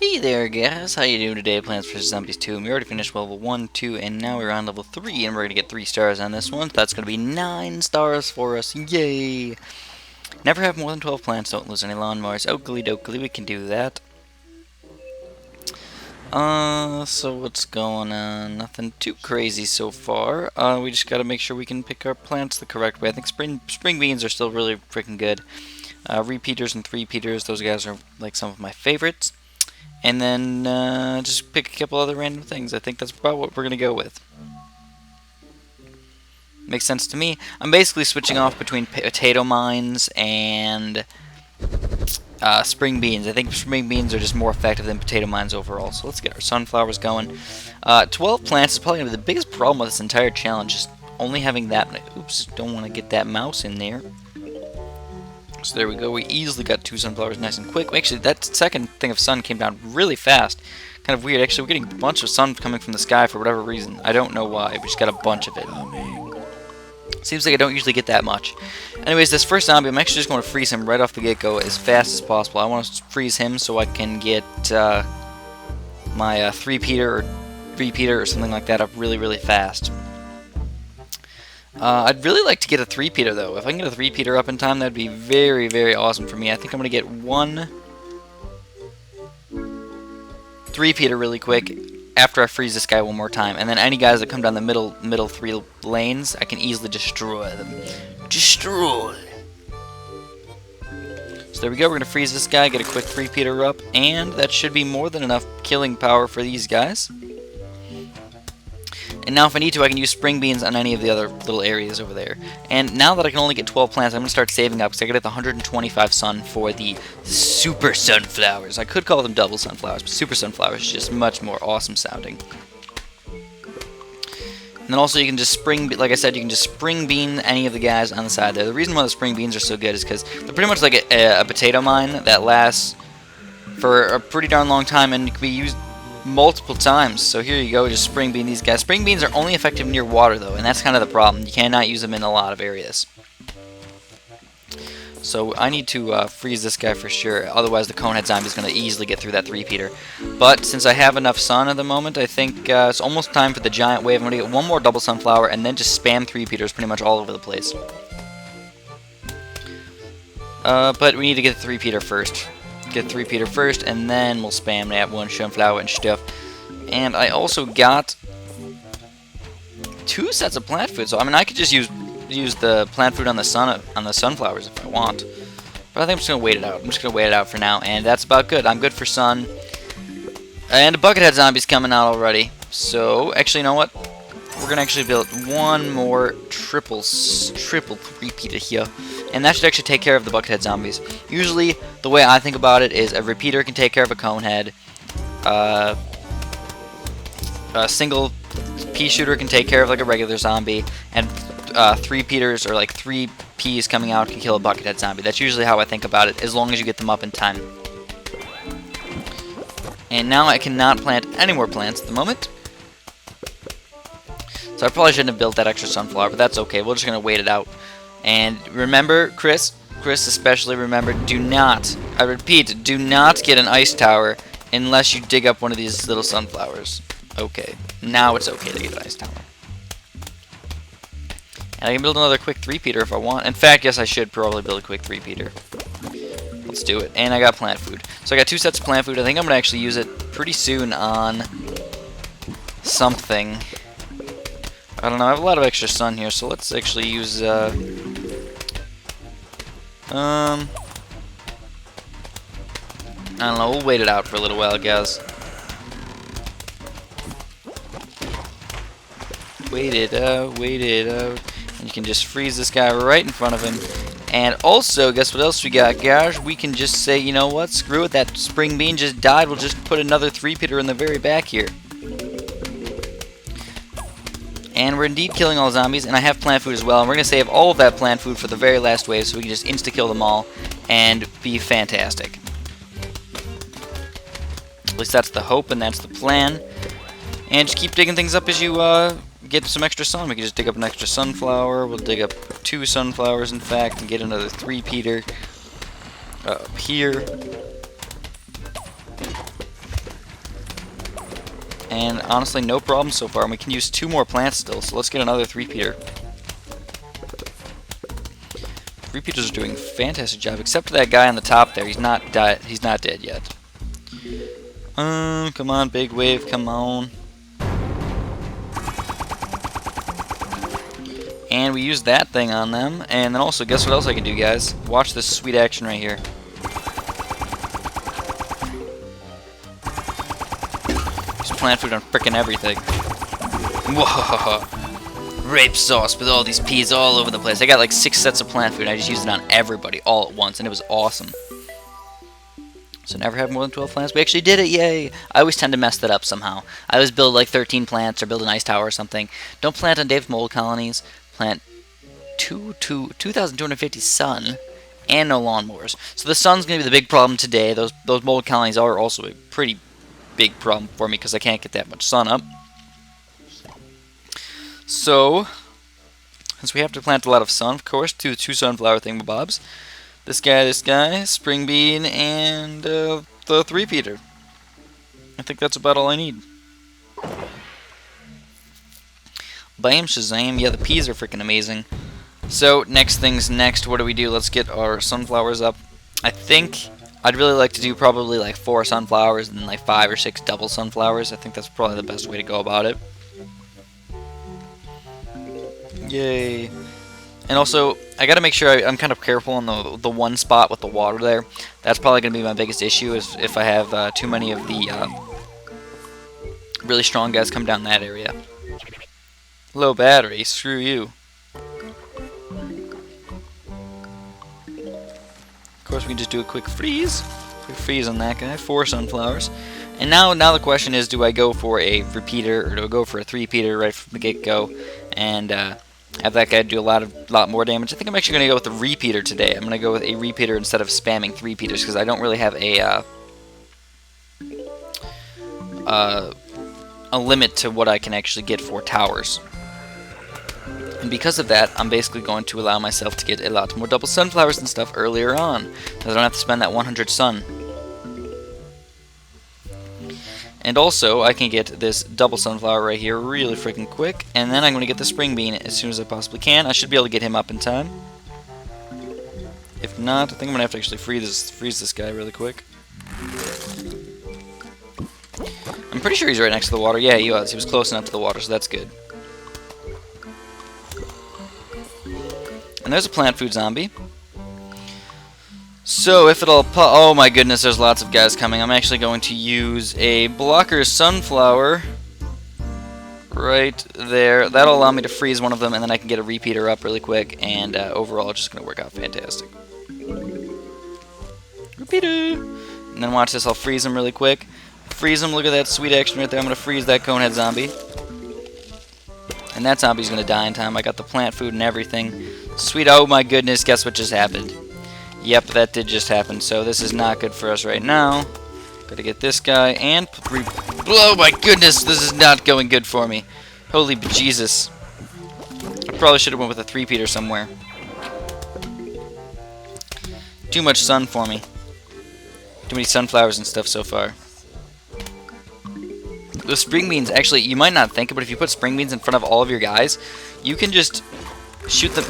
Hey there guys, how you doing today? Plants vs. Zombies 2, and we already finished level 1, 2, and now we're on level 3, and we're going to get 3 stars on this one. That's going to be 9 stars for us, yay! Never have more than 12 plants, don't lose any lawnmowers. Oakley dokley, we can do that. So what's going on? Nothing too crazy so far. We just gotta make sure we can pick our plants the correct way. I think spring beans are still really freaking good. Repeaters and three-peaters, those guys are like some of my favorites. And then just pick a couple other random things. I think that's about what we're going to go with. Makes sense to me. I'm basically switching off between potato mines and spring beans. I think spring beans are just more effective than potato mines overall. So let's get our sunflowers going. 12 plants is probably going to be the biggest problem with this entire challenge. Just only having that many. Oops, don't want to get that mouse in there. So there we go, we easily got 2 sunflowers nice and quick. Actually, that second thing of sun came down really fast. Kind of weird. Actually, we're getting a bunch of sun coming from the sky for whatever reason. I don't know why, we just got a bunch of it. Seems like I don't usually get that much. Anyways, this first zombie, I'm actually just going to freeze him right off the get-go as fast as possible. I want to freeze him so I can get my three-peater or repeater or something like that up really, really fast. I'd really like to get a three-peater though. If I can get a three-peater up in time, that'd be very, very awesome for me. I think I'm gonna get one three-peater really quick after I freeze this guy one more time, and then any guys that come down the middle 3 lanes, I can easily destroy them. Destroy. So there we go. We're gonna freeze this guy, get a quick three-peater up, and that should be more than enough killing power for these guys. And now if I need to, I can use spring beans on any of the other little areas over there. And now that I can only get 12 plants, I'm going to start saving up because I got to get the 125 sun for the super sunflowers. I could call them double sunflowers, but super sunflowers is just much more awesome sounding. And then also you can just like I said, you can just spring bean any of the guys on the side there. The reason why the spring beans are so good is because they're pretty much like a potato mine that lasts for a pretty darn long time and can be used multiple times. So here you go, just spring bean these guys. Spring beans are only effective near water though, and that's kind of the problem. You cannot use them in a lot of areas. So I need to freeze this guy for sure, otherwise the conehead zombie is going to easily get through that three-peater. But since I have enough sun at the moment, I think it's almost time for the giant wave. I'm going to get one more double sunflower and then just spam three-peaters pretty much all over the place. But we need to get the three-peater first. Get three-peater first, and then we'll spam that one sunflower and stuff. And I also got 2 sets of plant food, so I mean I could just use the plant food on the sunflowers if I want. But I think I'm just gonna wait it out. I'm just gonna wait it out for now, and that's about good. I'm good for sun. And a buckethead zombie's coming out already. So actually, you know what? We're gonna actually build one more triple three-peater here. And that should actually take care of the buckethead zombies. Usually, the way I think about it is a repeater can take care of a conehead. A single pea shooter can take care of like a regular zombie. And three-peaters or like 3 peas coming out can kill a buckethead zombie. That's usually how I think about it, as long as you get them up in time. And now I cannot plant any more plants at the moment. So I probably shouldn't have built that extra sunflower, but that's okay. We're just going to wait it out. And remember, Chris especially, remember, do not, I repeat, do not get an ice tower unless you dig up one of these little sunflowers. Okay, now it's okay to get an ice tower. And I can build another quick three-peater if I want. In fact, yes, I should probably build a quick three-peater. Let's do it. And I got plant food. So I got 2 sets of plant food. I think I'm going to actually use it pretty soon on something. I don't know, I have a lot of extra sun here, so let's actually use, I don't know, we'll wait it out for a little while, guys. Wait it out, wait it out. And you can just freeze this guy right in front of him. And also, guess what else we got, guys? We can just say, you know what, screw it, that spring bean just died, we'll just put another three-peater in the very back here. And we're indeed killing all zombies, and I have plant food as well. And we're going to save all of that plant food for the very last wave so we can just insta-kill them all and be fantastic. At least that's the hope and that's the plan. And just keep digging things up as you get some extra sun. We can just dig up an extra sunflower. We'll dig up 2 sunflowers, in fact, and get another three-peater up here. And honestly, no problem so far. And we can use 2 more plants still, so let's get another 3-peater. 3-peaters are doing a fantastic job, except for that guy on the top there. He's not dead yet. Come on, big wave, come on. And we use that thing on them. And then also, guess what else I can do, guys? Watch this sweet action right here. Use plant food on frickin' everything. Whoa! Rape sauce with all these peas all over the place. I got like 6 sets of plant food and I just used it on everybody all at once, and it was awesome. So never have more than 12 plants. We actually did it, yay! I always tend to mess that up somehow. I always build like 13 plants or build an ice tower or something. Don't plant on Dave's mold colonies. Plant 2,250 sun and no lawnmowers. So the sun's going to be the big problem today. Those mold colonies are also a pretty big problem for me because I can't get that much sun up. So, since we have to plant a lot of sun, of course, 2 sunflower thingamabobs. This guy, spring bean, and the 3-peater. I think that's about all I need. Bam Shazam, yeah, the peas are freaking amazing. So, next thing's next, what do? Let's get our sunflowers up. I think I'd really like to do probably like 4 sunflowers and then like 5 or 6 double sunflowers. I think that's probably the best way to go about it. Yay. And also, I gotta make sure I'm kind of careful on the one spot with the water there. That's probably gonna be my biggest issue, is if I have too many of the really strong guys come down that area. Low battery, screw you. Of course, we can just do a quick freeze. Quick freeze on that guy. 4 sunflowers. And now the question is, do I go for a repeater or do I go for a 3-peater right from the get-go and have that guy do a lot more damage? I think I'm actually going to go with the repeater today. I'm going to go with a repeater instead of spamming 3-peaters because I don't really have a limit to what I can actually get for towers. And because of that, I'm basically going to allow myself to get a lot more double sunflowers and stuff earlier on, because I don't have to spend that 100 sun. And also, I can get this double sunflower right here really freaking quick, and then I'm going to get the spring bean as soon as I possibly can. I should be able to get him up in time. If not, I think I'm going to have to actually freeze this guy really quick. I'm pretty sure he's right next to the water. Yeah, he was. He was close enough to the water, so that's good. And there's a plant food zombie. So if it'll oh my goodness, there's lots of guys coming. I'm actually going to use a blocker sunflower right there. That'll allow me to freeze one of them, and then I can get a repeater up really quick, and overall it's just going to work out fantastic. Repeater! And then watch this, I'll freeze him really quick. Freeze him, look at that sweet action right there. I'm going to freeze that conehead zombie. And that zombie's going to die in time. I got the plant food and everything. Sweet, oh my goodness, guess what just happened? Yep, that did just happen, so this is not good for us right now. Gotta get this guy, and oh my goodness, this is not going good for me. Holy bejesus. I probably should have went with a 3-peater somewhere. Too much sun for me. Too many sunflowers and stuff so far. Those spring beans, actually, you might not think it, but if you put spring beans in front of all of your guys, you can just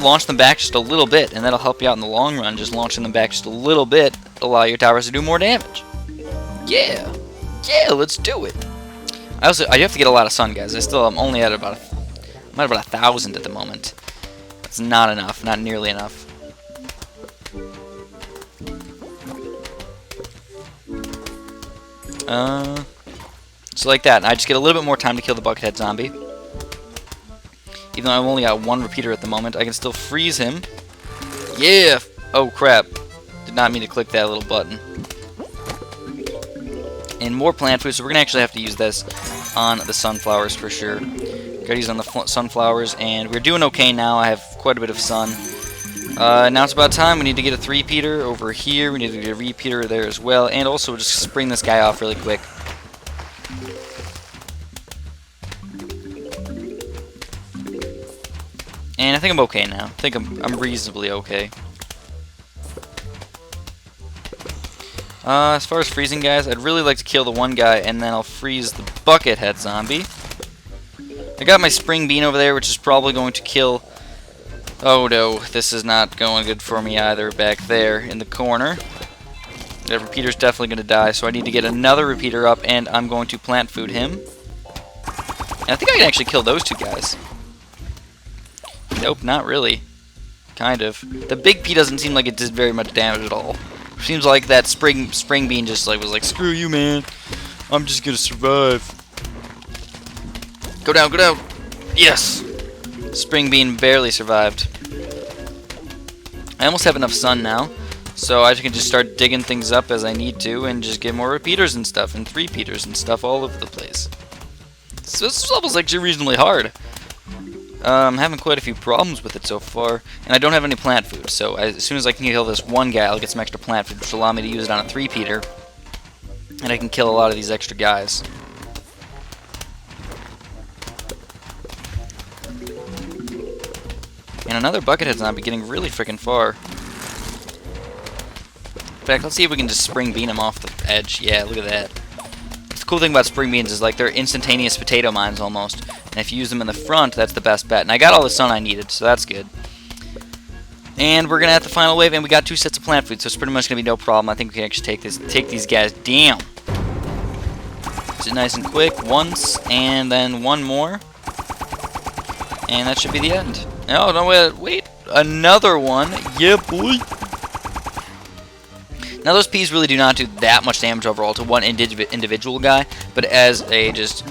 launch them back just a little bit, and that'll help you out in the long run. Just launching them back just a little bit, allow your towers to do more damage. Yeah, let's do it. I have to get a lot of sun, guys. I'm only at about I'm at about 1,000 at the moment. That's not enough, not nearly enough. So like that, and I just get a little bit more time to kill the buckethead zombie. Even though I've only got 1 repeater at the moment, I can still freeze him. Yeah! Oh crap. Did not mean to click that little button. And more plant food, so we're going to actually have to use this on the sunflowers for sure. Gotta use on the sunflowers, and we're doing okay now. I have quite a bit of sun. Now it's about time. We need to get a 3-peater over here. We need to get a repeater there as well. And also just spring this guy off really quick. And I think I'm okay now. I think I'm reasonably okay. As far as freezing guys, I'd really like to kill the one guy, and then I'll freeze the Buckethead zombie. I got my Spring Bean over there, which is probably going to kill... Oh no, this is not going good for me either back there in the corner. That repeater's definitely going to die, so I need to get another repeater up, and I'm going to plant food him. And I think I can actually kill those two guys. Nope, not really. Kind of. The big P doesn't seem like it did very much damage at all. Seems like that spring bean just like was like, screw you, man. I'm just gonna survive. Go down, go down. Yes. Spring bean barely survived. I almost have enough sun now, so I can just start digging things up as I need to, and just get more repeaters and stuff, and three-peaters and stuff all over the place. So this level's actually reasonably hard. I'm having quite a few problems with it so far, and I don't have any plant food, so as soon as I can kill this one guy, I'll get some extra plant food, which will allow me to use it on a three-peater, and I can kill a lot of these extra guys. And another Buckethead zombie getting really freaking far. In fact, let's see if we can just Spring Bean him off the edge. Yeah, look at that. The cool thing about Spring Beans is like they're instantaneous potato mines almost. And if you use them in the front, that's the best bet. And I got all the sun I needed, so that's good. And we're going to have the final wave, and we got 2 sets of plant food, so it's pretty much going to be no problem. I think we can actually take these guys down. Is it nice and quick? Once, and then one more. And that should be the end. Oh, no, wait. Another one. Yeah, boy. Now, those Ps really do not do that much damage overall to one individual guy, but as a just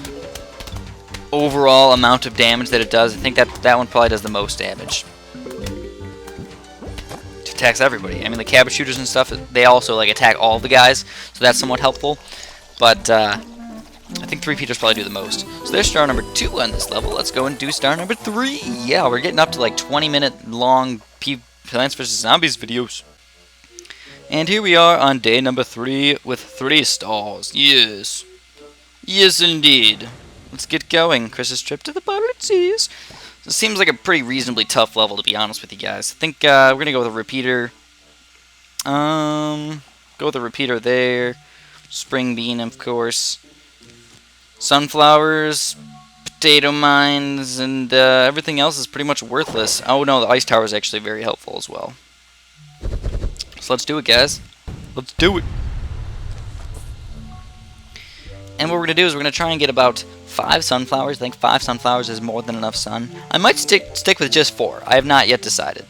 overall amount of damage that it does, I think that one probably does the most damage. It attacks everybody. I mean, the cabbage shooters and stuff, they also like attack all the guys, so that's somewhat helpful. But I think three-peaters probably do the most. So there's star number 2 on this level. Let's go and do star number 3. Yeah, we're getting up to like 20-minute long Plants vs. Zombies videos. And here we are on day number 3 with 3 stars. Yes. Yes, indeed. Let's get going. Chris's trip to the pirate seas. This seems like a pretty reasonably tough level, to be honest with you guys. I think we're going to go with a repeater. Go with a repeater there. Spring bean, of course. Sunflowers, potato mines, and everything else is pretty much worthless. Oh no, the ice tower is actually very helpful as well. So let's do it, guys. Let's do it. And what we're going to do is we're going to try and get about 5 sunflowers. I think 5 sunflowers is more than enough sun. I might stick with just 4. I have not yet decided.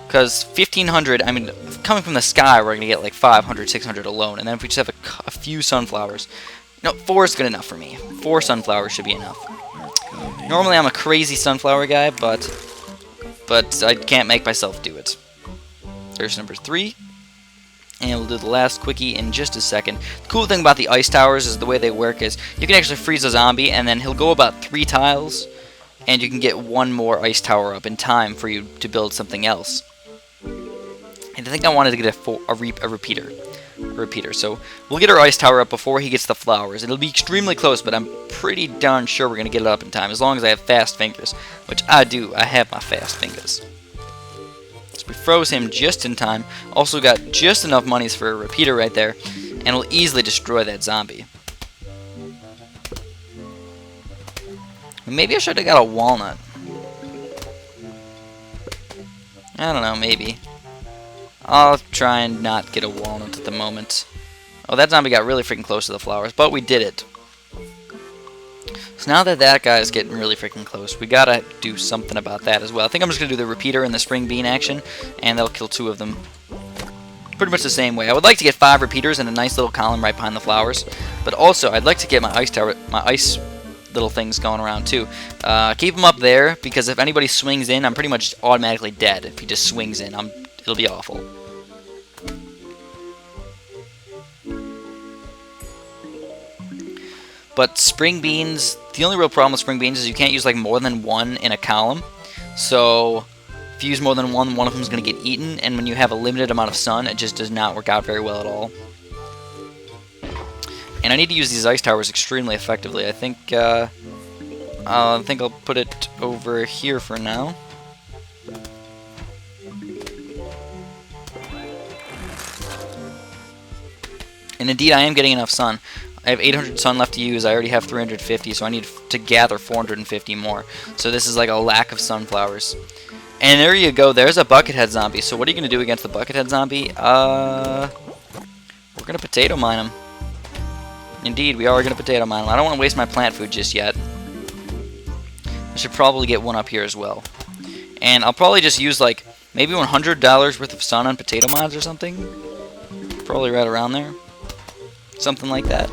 Because 1,500, I mean, coming from the sky, we're going to get like 500, 600 alone. And then if we just have a few sunflowers... No, 4 is good enough for me. 4 sunflowers should be enough. Normally I'm a crazy sunflower guy, but I can't make myself do it. There's number 3. And we'll do the last quickie in just a second. The cool thing about the ice towers is the way they work is you can actually freeze a zombie, and then he'll go about 3 tiles, and you can get 1 more ice tower up in time for you to build something else. And I think I wanted to get a repeater. So we'll get our ice tower up before he gets the flowers. It'll be extremely close, but I'm pretty darn sure we're going to get it up in time, as long as I have fast fingers, which I do. I have my fast fingers. So we froze him just in time. Also got just enough monies for a repeater right there, and we'll easily destroy that zombie. Maybe I should have got a walnut. I don't know, maybe. I'll try and not get a walnut at the moment. Oh, that zombie got really freaking close to the flowers, but we did it. So now that that guy is getting really freaking close, we gotta do something about that as well. I think I'm just gonna do the repeater and the spring bean action, and that'll kill 2 of them. Pretty much the same way. I would like to get 5 repeaters and a nice little column right behind the flowers, but also I'd like to get my ice tower, my ice little things going around too. Keep them up there, because if anybody swings in, I'm pretty much automatically dead. If he just swings in, it'll be awful. But spring beans, the only real problem with spring beans is you can't use like more than 1 in a column. So if you use more than 1, one of them is going to get eaten, and when you have a limited amount of sun, it just does not work out very well at all. And I need to use these ice towers extremely effectively. I think I'll put it over here for now. And indeed, I am getting enough sun. I have 800 sun left to use. I already have 350, so I need to gather 450 more. So this is like a lack of sunflowers. And there you go. There's a Buckethead zombie. So what are you going to do against the Buckethead zombie? We're going to potato mine him. Indeed, we are going to potato mine him. I don't want to waste my plant food just yet. I should probably get one up here as well. And I'll probably just use like maybe $100 worth of sun on potato mines or something. Probably right around there. Something like that.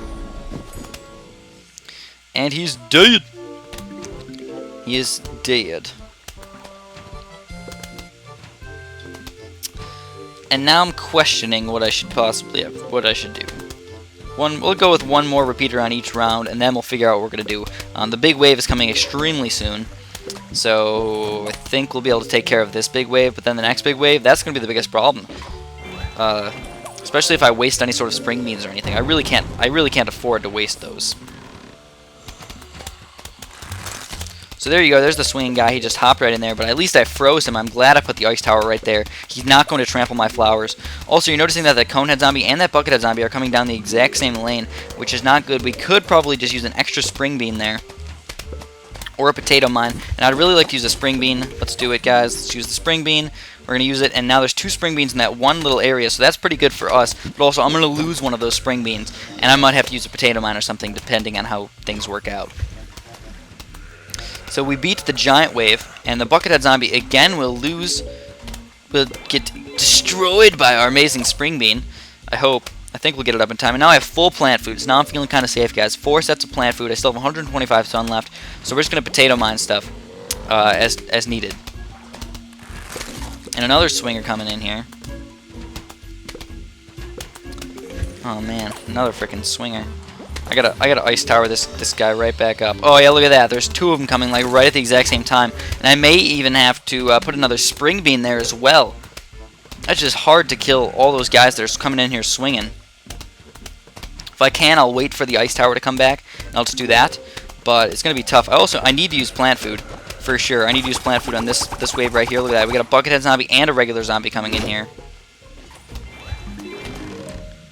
And he's dead. He is dead. And now I'm questioning what I should possibly do. We'll go with one more repeater on each round, and then we'll figure out what we're gonna do. The big wave is coming extremely soon, so I think we'll be able to take care of this big wave. But then the next big wave, that's gonna be the biggest problem. Especially if I waste any sort of spring beans or anything. I really can't afford to waste those. So there you go, there's the swinging guy. He just hopped right in there, but at least I froze him. I'm glad I put the ice tower right there. He's not going to trample my flowers. Also, you're noticing that the conehead zombie and that buckethead zombie are coming down the exact same lane, which is not good. We could probably just use an extra spring bean there. Or a potato mine. And I'd really like to use a spring bean. Let's do it, guys. Let's use the spring bean. We're going to use it, and now there's 2 spring beans in that one little area, so that's pretty good for us. But also, I'm going to lose one of those spring beans, and I might have to use a potato mine or something, depending on how things work out. So we beat the giant wave, and the buckethead zombie again will get destroyed by our amazing spring bean. I hope. I think we'll get it up in time. And now I have full plant food, so now I'm feeling kind of safe, guys. 4 sets of plant food. I still have 125 sun left, so we're just going to potato mine stuff as needed. And another swinger coming in here. Oh man, another freaking swinger. I gotta ice tower this guy right back up. Oh yeah, look at that. There's 2 of them coming like right at the exact same time, and I may even have to put another spring bean there as well. That's just hard to kill all those guys that are coming in here swinging. If I can, I'll wait for the ice tower to come back, and I'll just do that. But it's gonna be tough. I need to use plant food for sure. I need to use plant food on this wave right here. Look at that. We got a buckethead zombie and a regular zombie coming in here.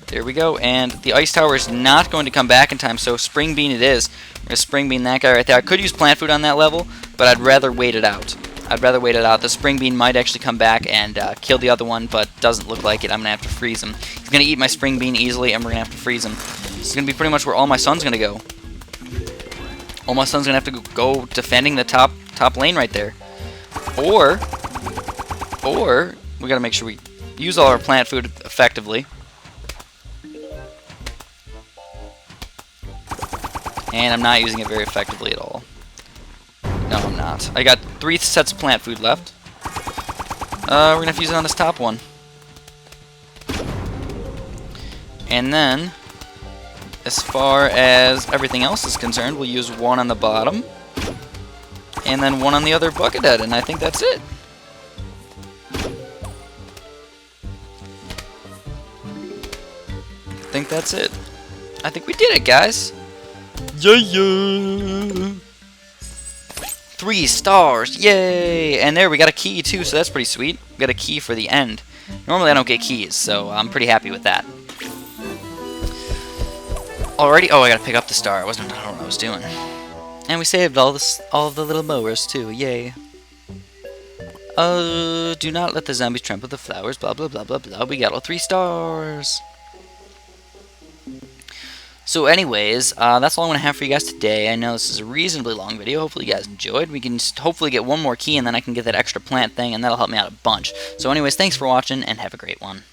There we go, and the ice tower is not going to come back in time, so spring bean it is. We're going to spring bean that guy right there. I could use plant food on that level, but I'd rather wait it out. The spring bean might actually come back and kill the other one, but doesn't look like it. I'm going to have to freeze him. He's going to eat my spring bean easily, and we're going to have to freeze him. This is going to be pretty much where all my sun's going to go. All my sun's going to have to go defending the top lane right there. Or we got to make sure we use all our plant food effectively. And I'm not using it very effectively at all. No, I'm not. I got 3 sets of plant food left. We're going to have to use it on this top one. And then, as far as everything else is concerned, we'll use 1 on the bottom. And then 1 on the other buckethead, and I think that's it. I think we did it, guys. Yeah! 3 stars, yay! And there, we got a key too, so that's pretty sweet. We got a key for the end. Normally I don't get keys, so I'm pretty happy with that. Alrighty, oh, I gotta pick up the star. I don't know what I was doing. And we saved all of the little mowers too, yay. Do not let the zombies trample the flowers, blah blah blah blah blah. We got all 3 stars. So anyways, that's all I'm going to have for you guys today. I know this is a reasonably long video. Hopefully you guys enjoyed. We can hopefully get 1 more key, and then I can get that extra plant thing, and that'll help me out a bunch. So anyways, thanks for watching, and have a great one.